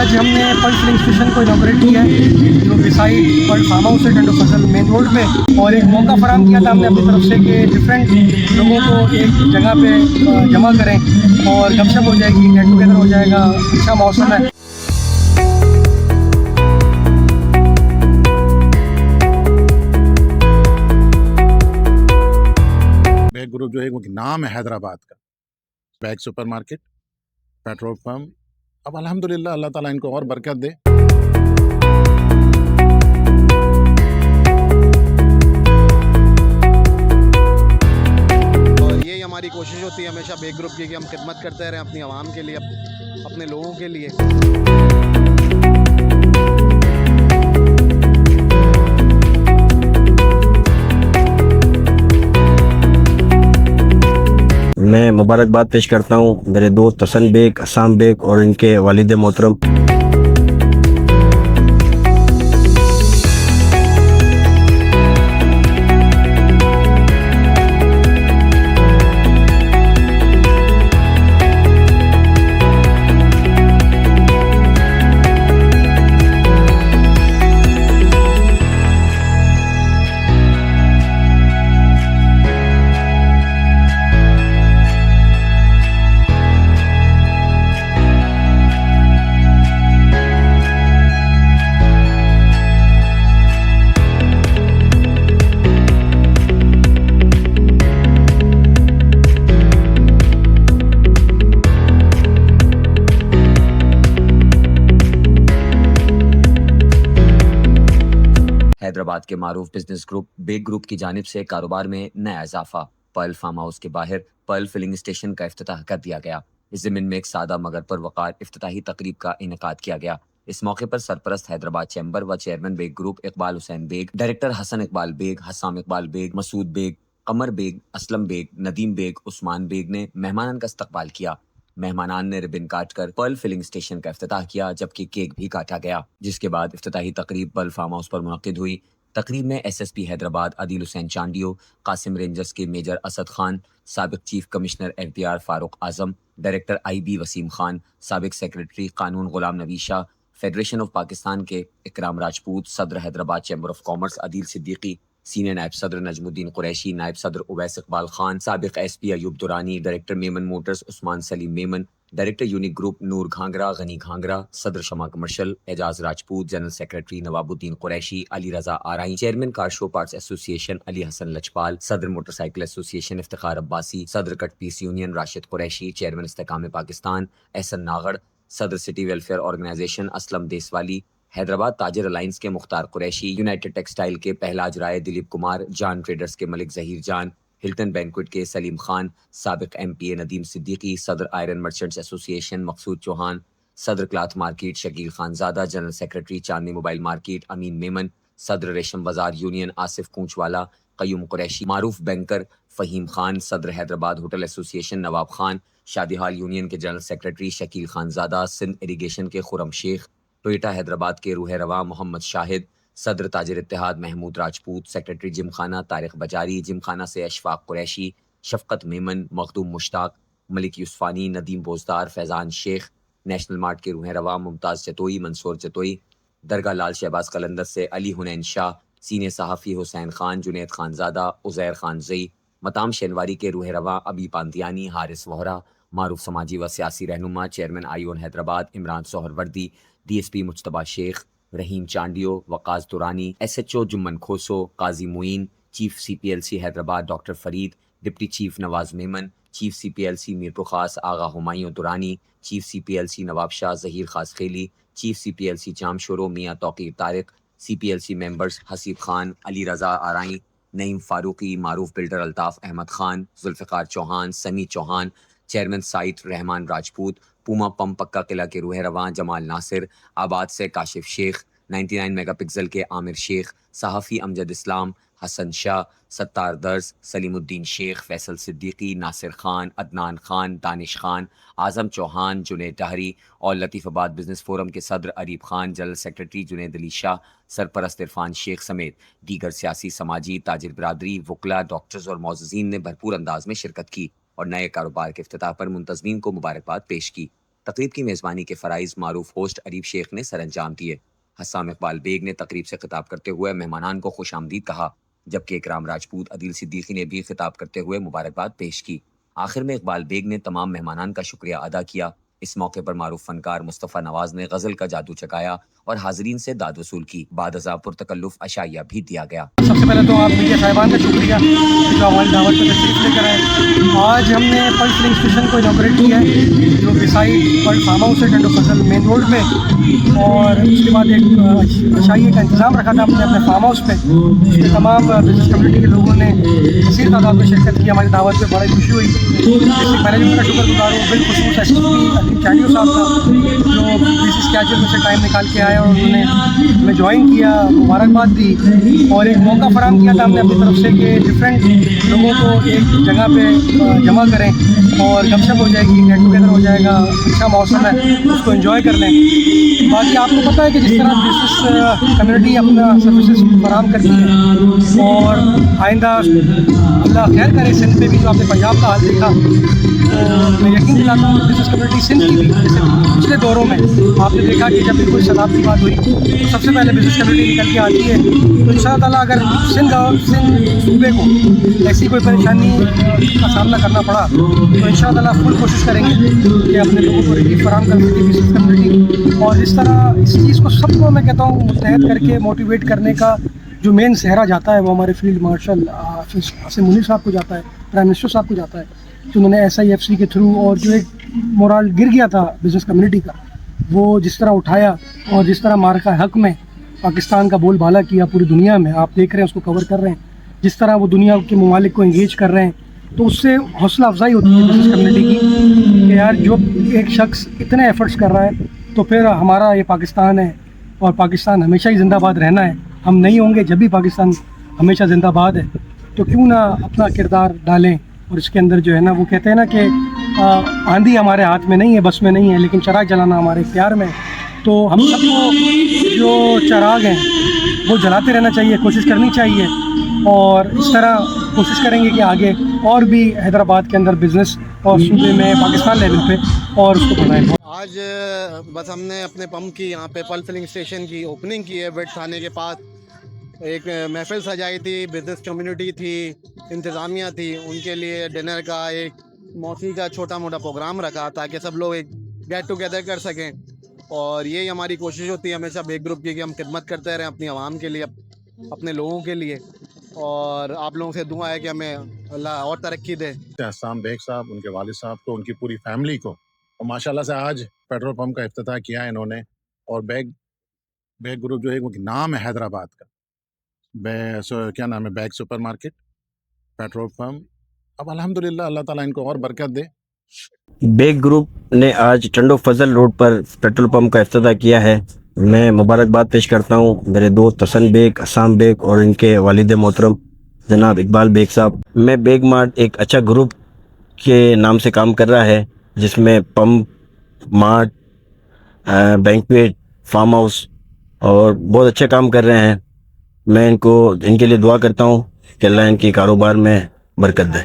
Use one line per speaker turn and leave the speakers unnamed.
آج ہم نے پل فلنگ اسٹیشن کو انوگریٹ کیا ہے جو بسائڈ پل فارم ہاؤس ہے ٹنڈو فصل مین روڈ پہ، اور ایک موقع فراہم کیا تھا ہم نے اپنی طرف سے کہ ڈفرینٹ لوگوں کو ایک جگہ پہ جمع کریں اور گپ شپ ہو جائے گی، گیٹ ٹوگیدر ہو جائے گا، اچھا موسم ہے۔
بیگ گروپ جو ہے وہ نام ہے حیدرآباد کا، Baig supermarket, petrol pump. اب الحمدللہ اللہ تعالیٰ ان کو اور برکت دے۔
اور یہی ہماری کوشش ہوتی ہے ہمیشہ بیگ گروپ کی کہ ہم خدمت کرتے رہیں اپنی عوام کے لیے، اپنے لوگوں کے لیے۔
میں مبارکباد پیش کرتا ہوں میرے دوست حسن بیگ، اسام بیگ اور ان کے والد محترم۔
حیدرآباد کے معروف بزنس گروپ بیگ گروپ کی جانب سے کاروبار میں نیا اضافہ، پرل فارم ہاؤس کے باہر پرل فلنگ اسٹیشن کا افتتاح کر دیا گیا۔ اس ضمن میں ایک سادہ مگر پر وقار افتتاحی تقریب کا انعقاد کیا گیا۔ اس موقع پر سرپرست حیدرآباد چیمبر و chairman Baig group Iqbal Hussain Baig, director Hasan Iqbal Baig, Hussam Iqbal Baig, Masood Baig, Qamar Baig, Aslam Baig, Nadeem Baig, Usman Baig نے مہمانان کا استقبال کیا۔ مہمانان نے ربن کاٹ کر پرل فلنگ اسٹیشن کا افتتاح کیا، جبکہ کیک بھی کاٹا گیا، جس کے بعد افتتاحی تقریب پرل فارم ہاؤس پر منعقد ہوئی۔ تقریب میں S S P Hyderabad Adeel Hussain Chandio, Qasim rangers کے میجر اسد خان، سابق chief commissioner F B R Farooq Azam, director I B Waseem Khan, سابق سیکرٹری قانون غلام نبی شاہ، فیڈریشن آف پاکستان کے اکرام راجپوت، صدر Hyderabad chamber of commerce Adeel Siddiqui, senior نائب صدر نجم الدین قریشی، نائب صدر اویس اقبال خان، سابق S P Ayub Durrani, director Memon motors Usman Saleem Memon, director unique group Noor Ghangra Ghani Ghangra, صدر Shama commercial Ejaz Rajput, general secretary Nawabuddin Qureshi علی رضا آرائی، چیئرمین کار شو پارٹس ایسوسی ایشن علی حسن لجپال، صدر موٹر سائیکل ایسوسی ایشن افتخار عباسی، صدر cut piece union Rashid Qureshi, chairman Istehkam Pakistan Ahsan Naghar, صدر city welfare organisation Aslam Deswali, Hyderabad تاجر الائنس کے مختار قریشی، یونائٹڈ ٹیکسٹائل کے پہلا اجرائے دلیپ کمار، جان ٹریڈرز کے ملک ظہیر جان، ہلٹن بینکوٹ کے سلیم خان، سابق M P A Nadeem Siddiqui, صدر iron merchants association Maqsood Chauhan, صدر cloth market Shakeel Khanzada, general secretary Chandni mobile market Amin Memon, صدر ریشم بازار یونین آصف کونچوالا، قیوم قریشی، معروف بینکر فہیم خان، صدر حیدرآباد ہوٹل ایسوسی ایشن نواب خان، شادی ہال یونین کے general secretary Shakeel Khanzada, Sindh irrigation کے خرم شیخ، ٹوئٹا حیدرآباد کے روح رواں محمد شاہد، صدر تاجر اتحاد محمود راجپوت، سیکرٹری جم خانہ طارق بجاری، جم خانہ سے اشفاق قریشی، شفقت میمن، مخدوم مشتاق، ملک یوسفانی، ندیم بوزدار، فیضان شیخ، نیشنل مارٹ کے روح رواں ممتاز چتوئی، منصور چتوئی، درگاہ لال شہباز قلندر سے علی حنین شاہ، سینئر صحافی حسین خان، جنید خان زادہ، عزیر خان زئی، متام شینواری کے روح رواں ابی پاندیانی، حارث وہرا، معروف سماجی و سیاسی رہنما چیئرمین آئیون Hyderabad Imran Suhrawardy, D S P Mujtaba Sheikh, Rahim Chandio, Waqas Durrani, S H O Juman Khoso, Qazi Moin, chief C P L C Hyderabad doctor Farid, deputy chief Nawaz Memon, chief C P L C Mirpur Khas Agha Humayun Durrani, chief C P L C Nawabshah Zaheer Khaskheli, chief C P L سی Jam Shoro Mian Tauqir Tariq, C P L C members Haseeb Khan, Ali Raza Arain, Naeem Farooqui, معروف builder Altaf Ahmed Khan, Zulfiqar Chauhan, Sami Chauhan, chairman site Rehman Rajput, Puma pump Pakka Qila کے روح رواں جمال ناصر، آباد سے کاشف شیخ، 99 mega pixel کے عامر شیخ، صحافی امجد اسلام، حسن شاہ، ستار درز، سلیم الدین شیخ، فیصل صدیقی، ناصر خان، عدنان خان، دانش خان، اعظم چوہان، جنید ڈہری اور لطیف آباد بزنس فورم کے صدر اریب خان، جنرل سیکرٹری جنید علی شاہ، سرپرست عرفان شیخ سمیت دیگر سیاسی سماجی تاجر برادری، وکلاء، ڈاکٹرز اور معززین نے بھرپور انداز میں شرکت کی اور نئے کاروبار کے افتتاح پر منتظمین کو مبارکباد پیش کی۔ تقریب کی میزبانی کے فرائض معروف ہوسٹ عریف شیخ نے سر انجام دیے۔ حسام اقبال بیگ نے تقریب سے خطاب کرتے ہوئے مہمانان کو خوش آمدید کہا، جبکہ اکرام راجپوت، عدیل صدیقی نے بھی خطاب کرتے ہوئے مبارکباد پیش کی۔ آخر میں اقبال بیگ نے تمام مہمانان کا شکریہ ادا کیا۔ اس موقع پر معروف فنکار مصطفیٰ نواز نے غزل کا جادو چکایا اور حاضرین سے داد وصول کی۔ بعد ازاں پرتکلف عشائیہ بھی دیا گیا۔
سب سے پہلے تو آپ میڈیا صاحبان کا شکریہ جو ہماری دعوت پر تشریف لے کر آئے۔ آج ہم نے پل فلنگ اسٹیشن کو انوگریٹ کیا ہے جو بسائڈ پل فارم ہاؤس ہے ٹنڈو فضل مین روڈ پہ، اور اس کے بعد ایک عشائیے کا انتظام رکھا تھا اپنے فارم ہاؤس پہ، جس میں تمام بزنس کمیونٹی کے لوگوں نے کثیر تعداد میں شرکت کی۔ ہماری دعوت پہ بڑی خوشی ہوئی۔ اس سے پہلے بھی ان کا شکر گزار ہوں، بالخصوص ایس پی چاٹیو صاحب کا جو بیس اسکیجول میں سے ٹائم نکال کے آئے اور انہوں نے ہمیں جوائن کیا، مبارکباد دی اور ایک موقع فراہم کیا تھا ہم نے اپنی طرف سے کہ ڈفرینٹ لوگوں کو ایک جگہ پہ جمع کریں اور گپ شپ ہو جائے گی، گیٹ ٹوگیدر ہو جائے گا، اچھا موسم ہے اس کو انجوائے کر لیں۔ باقی آپ کو پتہ ہے کہ جس طرح بزنس کمیونٹی اپنا سروسز فراہم کرتی ہے اور آئندہ اللہ خیر کرے سندھ پہ بھی، جو آپ نے پنجاب کا حال دیکھا، تو میں یقین دلاتا ہوں کہ بزنس کمیونٹی سندھ کی بھی جیسے پچھلے دوروں میں آپ نے دیکھا کہ جب بھی کوئی سیلاب کی بات ہوئی تو سب سے پہلے بزنس کمیونٹی نکل کے آتی ہے۔ تو ان شاء اللہ تعالیٰ اگر سندھ صوبے کو ایسی کوئی پریشانی کا سامنا کرنا پڑا تو ان شاء اللہ فل کوشش کریں گے کہ اپنے لوگوں کو ریلیف فراہم کر سکے بزنس کمیونٹی، اور اس طرح اس چیز کو سب کو میں کہتا ہوں متحد کر کے موٹیویٹ کرنے کا جو مین صحرا جاتا ہے وہ ہمارے فیلڈ مارشل عاصم منیر صاحب کو جاتا ہے، پرائم منسٹر صاحب کو جاتا ہے، تو انہوں نے SIFC کے تھرو اور جو ایک مورال گر گیا تھا بزنس کمیونٹی کا، وہ جس طرح اٹھایا اور جس طرح مارکہ حق میں پاکستان کا بول بالا کیا پوری دنیا میں، آپ دیکھ رہے ہیں اس کو کور کر رہے ہیں، جس طرح وہ دنیا کے ممالک کو انگیج کر رہے ہیں، تو اس سے حوصلہ افزائی ہوتی ہے بزنس کمیونٹی کی کہ یار جو ایک شخص اتنے ایفرٹس کر رہا ہے تو پھر ہمارا یہ پاکستان ہے اور پاکستان ہمیشہ ہی زندہ باد رہنا ہے، ہم نہیں ہوں گے جب بھی پاکستان ہمیشہ زندہ باد ہے، تو کیوں نہ اپنا کردار ڈالیں۔ اور اس کے اندر جو ہے نا وہ کہتے ہیں نا کہ آندھی ہمارے ہاتھ میں نہیں ہے، بس میں نہیں ہے، لیکن چراغ جلانا ہمارے اختیار میں ہے، تو ہم سب کو جو چراغ ہیں وہ جلاتے رہنا چاہیے، کوشش کرنی چاہیے، اور اس طرح کوشش کریں گے کہ آگے اور بھی حیدرآباد کے اندر بزنس اور صوبے میں پاکستان لیول پہ اور اس کو بڑھائیں۔
آج بس ہم نے اپنے پمپ کی یہاں پہ پل فلنگ اسٹیشن کی اوپننگ کی ہے، ویٹ تھانے کے پاس ایک محفل سجائی تھی، بزنس کمیونٹی تھی، انتظامیہ تھی، ان کے لیے ڈنر کا ایک موسیقی کا چھوٹا موٹا پروگرام رکھا تاکہ سب لوگ ایک گیٹ ٹوگیدر کر سکیں، اور یہی ہماری کوشش ہوتی ہے ہمیشہ بیگ گروپ کی کہ ہم خدمت کرتے رہیں اپنی عوام کے لیے، اپنے لوگوں کے لیے، اور آپ لوگوں سے دعا ہے کہ ہمیں اللہ اور ترقی دے۔
حسام بیگ صاحب، ان کے والد صاحب کو، ان کی پوری فیملی کو، اور ماشاءاللہ سے آج پیٹرول پمپ کا افتتاح کیا ہے انہوں نے، اور بیگ گروپ جو ہے وہ نام ہے حیدرآباد کا، کیا نام ہے، Baig supermarket, petrol pump. اب الحمدللہ اللہ تعالیٰ ان کو اور برکت دے۔
بیگ گروپ نے آج ٹنڈو فضل روڈ پر پیٹرول پمپ کا افتتاح کیا ہے۔ میں مبارکباد پیش کرتا ہوں میرے دوست حسن بیگ، حسام بیگ اور ان کے والد محترم جناب اقبال بیگ صاحب۔ میں بیگ مارٹ ایک اچھا گروپ کے نام سے کام کر رہا ہے، جس میں pump, mart, banquet, farmhouse اور بہت اچھا کام کر رہے ہیں۔ میں ان کے لیے دعا کرتا ہوں کہ اللہ ان کی کاروبار میں برکت دے۔